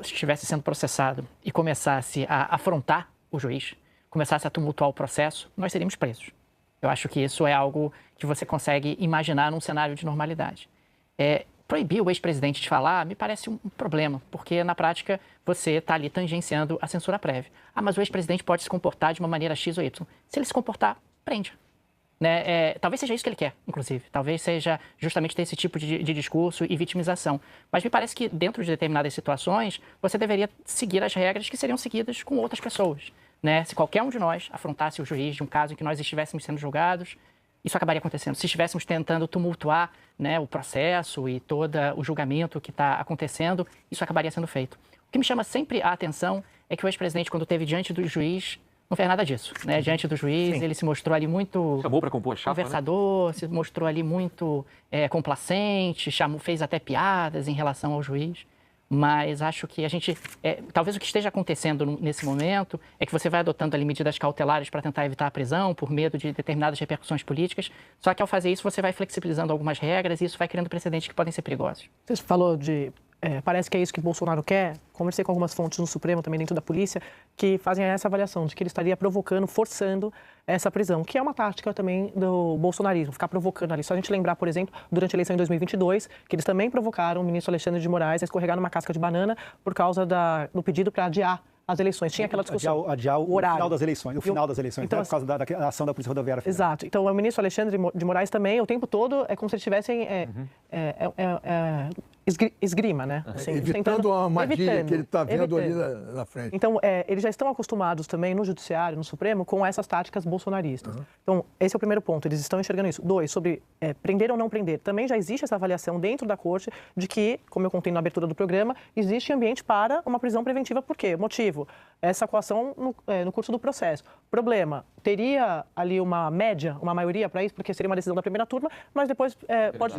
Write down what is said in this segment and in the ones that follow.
estivesse sendo processado e começasse a afrontar o juiz, começasse a tumultuar o processo, nós seríamos presos. Eu acho que isso é algo que você consegue imaginar num cenário de normalidade. Proibir o ex-presidente de falar me parece um problema, porque na prática você está ali tangenciando a censura prévia. Mas o ex-presidente pode se comportar de uma maneira X ou Y. Se ele se comportar, prende. Né? Talvez seja isso que ele quer, inclusive. Talvez seja justamente ter esse tipo de discurso e vitimização. Mas me parece que dentro de determinadas situações, você deveria seguir as regras que seriam seguidas com outras pessoas. Né? Se qualquer um de nós afrontasse o juiz de um caso em que nós estivéssemos sendo julgados, isso acabaria acontecendo. Se estivéssemos tentando tumultuar, né, o processo e todo o julgamento que está acontecendo, isso acabaria sendo feito. O que me chama sempre a atenção é que o ex-presidente, quando esteve diante do juiz, não fez nada disso. Né? Diante do juiz, Sim. Ele se mostrou ali muito chamou para compor a chapa, conversador, né? Se mostrou ali muito complacente, fez até piadas em relação ao juiz. Mas acho que a gente, talvez o que esteja acontecendo nesse momento é que você vai adotando ali medidas cautelares para tentar evitar a prisão por medo de determinadas repercussões políticas, só que ao fazer isso você vai flexibilizando algumas regras e isso vai criando precedentes que podem ser perigosos. Você falou de... parece que é isso que Bolsonaro quer. Conversei com algumas fontes no Supremo, também dentro da polícia, que fazem essa avaliação de que ele estaria provocando, forçando essa prisão, que é uma tática também do bolsonarismo, ficar provocando ali. Só a gente lembrar, por exemplo, durante a eleição em 2022, que eles também provocaram o ministro Alexandre de Moraes a escorregar numa casca de banana por causa do pedido para adiar as eleições. Tinha aquela discussão. Adiar o horário. Final das eleições. O final das eleições, então, por causa da ação da Polícia Rodoviária Federal. Exato. Então, o ministro Alexandre de Moraes também, o tempo todo, é como se eles tivessem esgrima, né? Assim, evitando a armadilha que ele está vendo ali na frente. Então, eles já estão acostumados também no Judiciário, no Supremo, com essas táticas bolsonaristas. Então, esse é o primeiro ponto, eles estão enxergando isso. 2, sobre prender ou não prender. Também já existe essa avaliação dentro da Corte de que, como eu contei na abertura do programa, existe ambiente para uma prisão preventiva. Por quê? Motivo, essa coação no curso do processo. Problema, teria ali uma média, uma maioria para isso, porque seria uma decisão da primeira turma, mas depois pode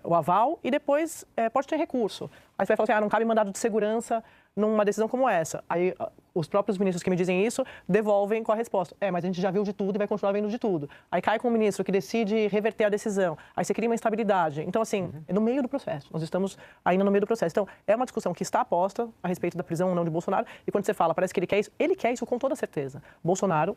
o aval e depois pode ter recurso. Aí você vai falar assim, não cabe mandado de segurança numa decisão como essa. Aí os próprios ministros que me dizem isso devolvem com a resposta. Mas a gente já viu de tudo e vai continuar vendo de tudo. Aí cai com o ministro que decide reverter a decisão. Aí você cria uma instabilidade. Então, assim, é no meio do processo. Nós estamos ainda no meio do processo. Então, é uma discussão que está posta a respeito da prisão ou não de Bolsonaro. E quando você fala, parece que ele quer isso com toda certeza. Bolsonaro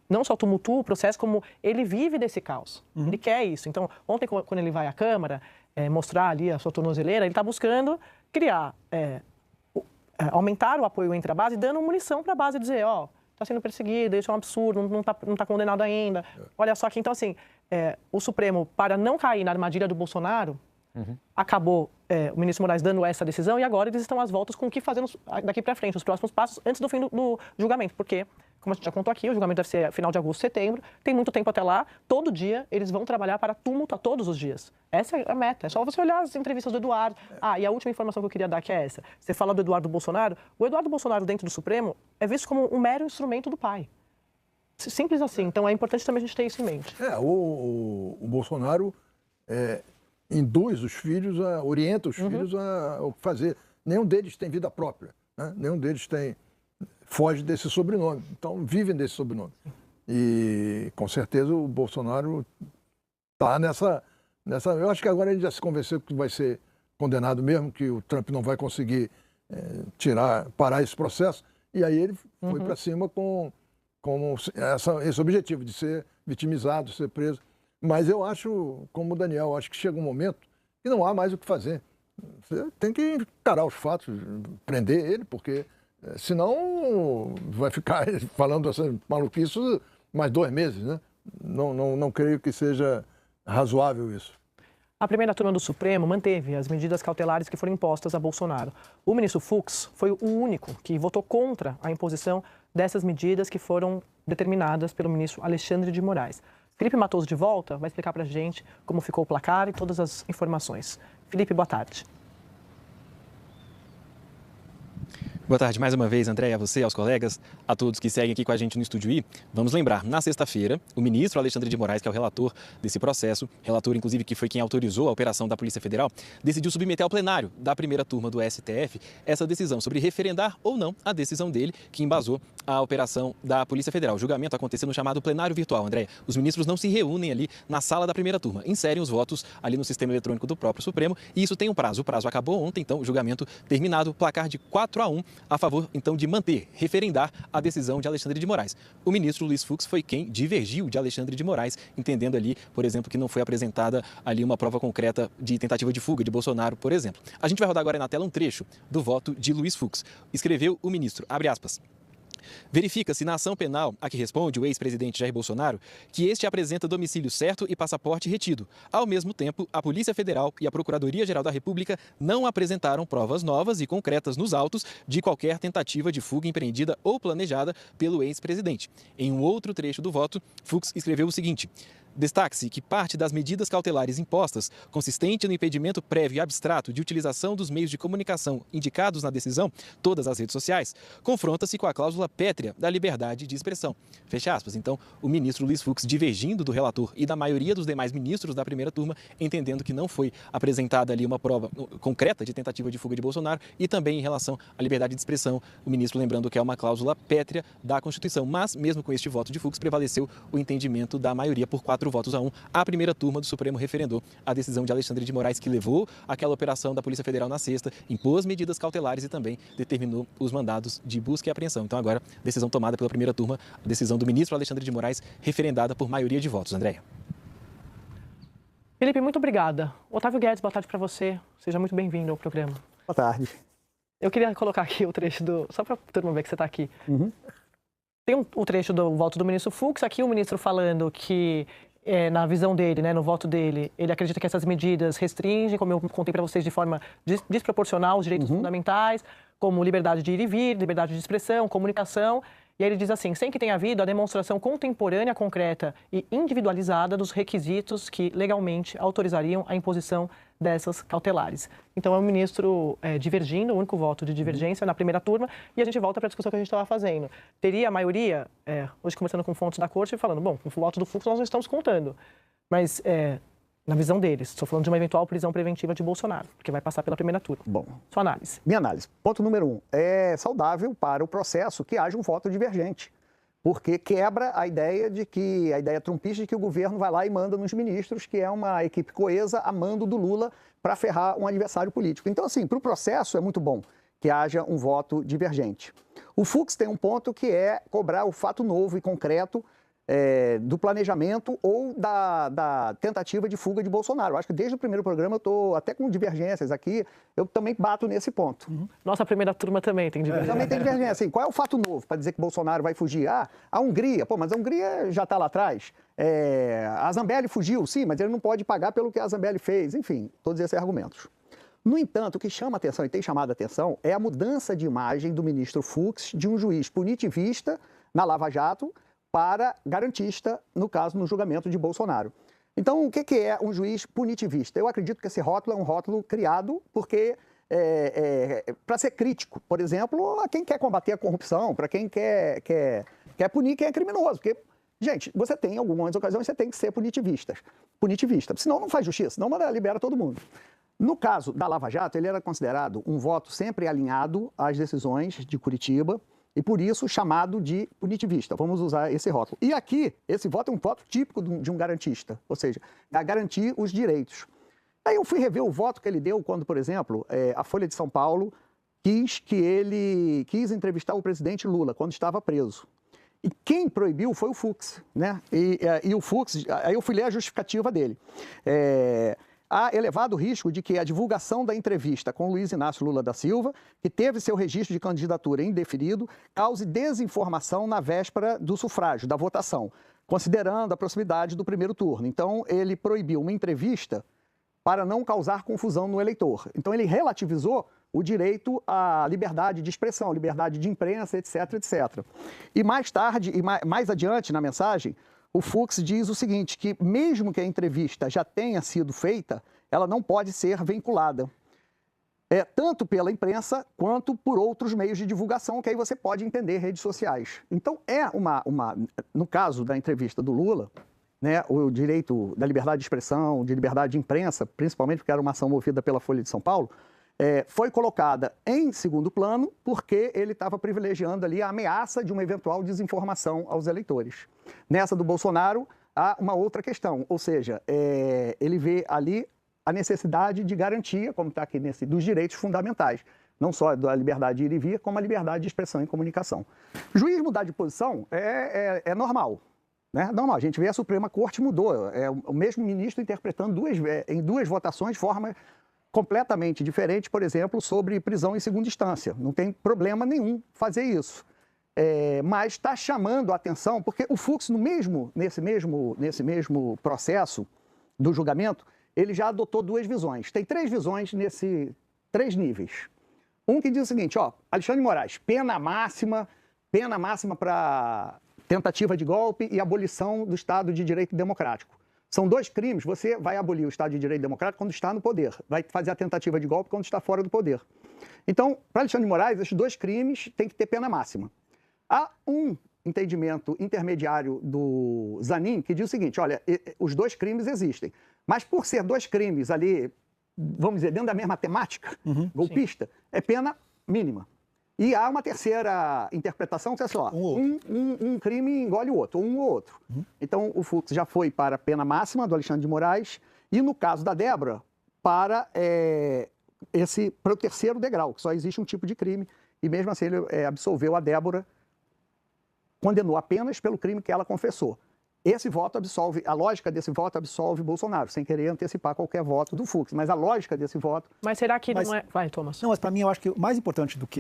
não só tumultua o processo, como ele vive desse caos. Ele quer isso. Então, ontem, quando ele vai à Câmara mostrar ali a sua tornozeleira, ele está buscando criar... aumentar o apoio entre a base, dando munição para a base dizer, está sendo perseguido, isso é um absurdo, não tá condenado ainda. Olha só que, então, assim, o Supremo, para não cair na armadilha do Bolsonaro, acabou o ministro Moraes dando essa decisão e agora eles estão às voltas com o que fazer daqui para frente, os próximos passos, antes do fim do julgamento. Porque, como a gente já contou aqui, o julgamento deve ser final de agosto, setembro, tem muito tempo até lá, todo dia eles vão trabalhar para tumultuar todos os dias. Essa é a meta, é só você olhar as entrevistas do Eduardo. E a última informação que eu queria dar que é essa. Você fala do Eduardo Bolsonaro, o Eduardo Bolsonaro dentro do Supremo é visto como um mero instrumento do pai. Simples assim, então é importante também a gente ter isso em mente. O Bolsonaro induz os filhos, orienta os filhos a fazer. Nenhum deles tem vida própria, né? Nenhum deles foge desse sobrenome. Então, vivem desse sobrenome. E, com certeza, o Bolsonaro está nessa... Eu acho que agora ele já se convenceu que vai ser condenado mesmo, que o Trump não vai conseguir parar esse processo. E aí ele foi para cima com esse objetivo de ser vitimizado, ser preso. Mas eu acho, como o Daniel, acho que chega um momento que não há mais o que fazer. Você tem que encarar os fatos, prender ele, porque senão vai ficar falando essa maluquice mais 2 meses, né? Não creio que seja razoável isso. A primeira turma do Supremo manteve as medidas cautelares que foram impostas a Bolsonaro. O ministro Fux foi o único que votou contra a imposição dessas medidas que foram determinadas pelo ministro Alexandre de Moraes. Felipe Matoso de volta vai explicar para a gente como ficou o placar e todas as informações. Felipe, boa tarde. Boa tarde mais uma vez, André, a você, aos colegas, a todos que seguem aqui com a gente no Estúdio I. Vamos lembrar, na sexta-feira, o ministro Alexandre de Moraes, que é o relator desse processo, relator inclusive que foi quem autorizou a operação da Polícia Federal, decidiu submeter ao plenário da primeira turma do STF essa decisão sobre referendar ou não a decisão dele que embasou a operação da Polícia Federal. O julgamento aconteceu no chamado plenário virtual, André. Os ministros não se reúnem ali na sala da primeira turma, inserem os votos ali no sistema eletrônico do próprio Supremo e isso tem um prazo. O prazo acabou ontem, então o julgamento terminado, placar de 4-1 a favor, então, de manter, referendar a decisão de Alexandre de Moraes. O ministro Luiz Fux foi quem divergiu de Alexandre de Moraes, entendendo ali, por exemplo, que não foi apresentada ali uma prova concreta de tentativa de fuga de Bolsonaro, por exemplo. A gente vai rodar agora na tela um trecho do voto de Luiz Fux. Escreveu o ministro, abre aspas: verifica-se na ação penal a que responde o ex-presidente Jair Bolsonaro que este apresenta domicílio certo e passaporte retido. Ao mesmo tempo, a Polícia Federal e a Procuradoria-Geral da República não apresentaram provas novas e concretas nos autos de qualquer tentativa de fuga empreendida ou planejada pelo ex-presidente. Em um outro trecho do voto, Fux escreveu o seguinte: destaque-se que parte das medidas cautelares impostas, consistente no impedimento prévio e abstrato de utilização dos meios de comunicação indicados na decisão, todas as redes sociais, confronta-se com a cláusula pétrea da liberdade de expressão. Fecha aspas. Então, o ministro Luiz Fux divergindo do relator e da maioria dos demais ministros da primeira turma, entendendo que não foi apresentada ali uma prova concreta de tentativa de fuga de Bolsonaro e também em relação à liberdade de expressão, o ministro lembrando que é uma cláusula pétrea da Constituição. Mas, mesmo com este voto de Fux, prevaleceu o entendimento da maioria por 4-1. A primeira turma do Supremo referendou a decisão de Alexandre de Moraes, que levou aquela operação da Polícia Federal na sexta, impôs medidas cautelares e também determinou os mandados de busca e apreensão. Então agora, decisão tomada pela primeira turma, a decisão do ministro Alexandre de Moraes, referendada por maioria de votos. Andréia. Felipe, muito obrigada. Otávio Guedes, boa tarde para você. Seja muito bem-vindo ao programa. Boa tarde. Eu queria colocar aqui o trecho só para a turma ver que você está aqui. Tem o trecho do voto do ministro Fux, aqui o ministro falando que na visão dele, né, no voto dele, ele acredita que essas medidas restringem, como eu contei para vocês, de forma desproporcional os direitos fundamentais, como liberdade de ir e vir, liberdade de expressão, comunicação. E aí ele diz assim: sem que tenha havido a demonstração contemporânea, concreta e individualizada dos requisitos que legalmente autorizariam a imposição dessas cautelares. Então é o ministro divergindo, o único voto de divergência na primeira turma, e a gente volta para a discussão que a gente estava fazendo. Teria a maioria, hoje conversando com fontes da corte, falando, bom, com o voto do Fux nós não estamos contando, mas na visão deles, estou falando de uma eventual prisão preventiva de Bolsonaro, porque vai passar pela primeira turma. Bom, sua análise. Minha análise. Ponto número 1. É saudável para o processo que haja um voto divergente, porque quebra a ideia trumpista de que o governo vai lá e manda nos ministros, que é uma equipe coesa a mando do Lula para ferrar um adversário político. Então, assim, para o processo é muito bom que haja um voto divergente. O Fux tem um ponto que é cobrar o fato novo e concreto do planejamento ou da tentativa de fuga de Bolsonaro. Eu acho que desde o primeiro programa eu estou até com divergências aqui, eu também bato nesse ponto. Nossa primeira turma também tem divergência. Também tem divergência. Assim, qual é o fato novo para dizer que Bolsonaro vai fugir? A Hungria. Pô, mas a Hungria já está lá atrás. A Zambelli fugiu, sim, mas ele não pode pagar pelo que a Zambelli fez. Enfim, todos esses argumentos. No entanto, o que chama atenção e tem chamado atenção é a mudança de imagem do ministro Fux de um juiz punitivista na Lava Jato para garantista, no caso, no julgamento de Bolsonaro. Então, o que é um juiz punitivista? Eu acredito que esse rótulo é um rótulo criado porque para ser crítico, por exemplo, a quem quer combater a corrupção, para quem quer punir quem é criminoso. Porque, gente, você tem, em algumas ocasiões, você tem que ser punitivista. Senão não faz justiça, senão libera todo mundo. No caso da Lava Jato, ele era considerado um voto sempre alinhado às decisões de Curitiba, e por isso chamado de punitivista. Vamos usar esse rótulo. E aqui, esse voto é um voto típico de um garantista, ou seja, a garantir os direitos. Aí eu fui rever o voto que ele deu quando, por exemplo, a Folha de São Paulo quis entrevistar o presidente Lula quando estava preso. E quem proibiu foi o Fux, né? E o Fux, aí eu fui ler a justificativa dele. Há elevado risco de que a divulgação da entrevista com Luiz Inácio Lula da Silva, que teve seu registro de candidatura indeferido, cause desinformação na véspera do sufrágio, da votação, considerando a proximidade do primeiro turno. Então, ele proibiu uma entrevista para não causar confusão no eleitor. Então, ele relativizou o direito à liberdade de expressão, liberdade de imprensa, etc, etc. E mais tarde, e mais adiante na mensagem, o Fux diz o seguinte, que mesmo que a entrevista já tenha sido feita, ela não pode ser vinculada. tanto pela imprensa quanto por outros meios de divulgação, que aí você pode entender redes sociais. Então, no caso da entrevista do Lula, né, o direito da liberdade de expressão, de liberdade de imprensa, principalmente porque era uma ação movida pela Folha de São Paulo, foi colocada em segundo plano porque ele estava privilegiando ali a ameaça de uma eventual desinformação aos eleitores. Nessa do Bolsonaro, há uma outra questão, ou seja, ele vê ali a necessidade de garantia, como está aqui dos direitos fundamentais, não só da liberdade de ir e vir, como a liberdade de expressão e comunicação. Juiz mudar de posição é normal. Né? Normal, a gente vê a Suprema Corte mudou, o mesmo ministro interpretando em duas votações de forma completamente diferente, por exemplo, sobre prisão em segunda instância. Não tem problema nenhum fazer isso. Mas está chamando a atenção, porque o Fux, nesse mesmo processo do julgamento, ele já adotou duas visões. Tem três visões três níveis. Um que diz o seguinte, Alexandre de Moraes, pena máxima para tentativa de golpe e abolição do Estado de Direito Democrático. São dois crimes, você vai abolir o Estado de Direito Democrático quando está no poder, vai fazer a tentativa de golpe quando está fora do poder. Então, para Alexandre de Moraes, esses dois crimes têm que ter pena máxima. Há um entendimento intermediário do Zanin que diz o seguinte, olha, os dois crimes existem, mas por ser dois crimes ali, vamos dizer, dentro da mesma temática, golpista, é pena mínima. E há uma terceira interpretação, que é só, um crime engole o outro, um ou outro. Então, o Fux já foi para a pena máxima do Alexandre de Moraes e, no caso da Débora, para o terceiro degrau, que só existe um tipo de crime. E, mesmo assim, ele absolveu a Débora, condenou apenas pelo crime que ela confessou. Esse voto absolve, a lógica desse voto absolve Bolsonaro, sem querer antecipar qualquer voto do Fux. Mas a lógica desse voto... Mas será que não é... Vai, Thomas. Não, mas para mim eu acho que o mais importante do que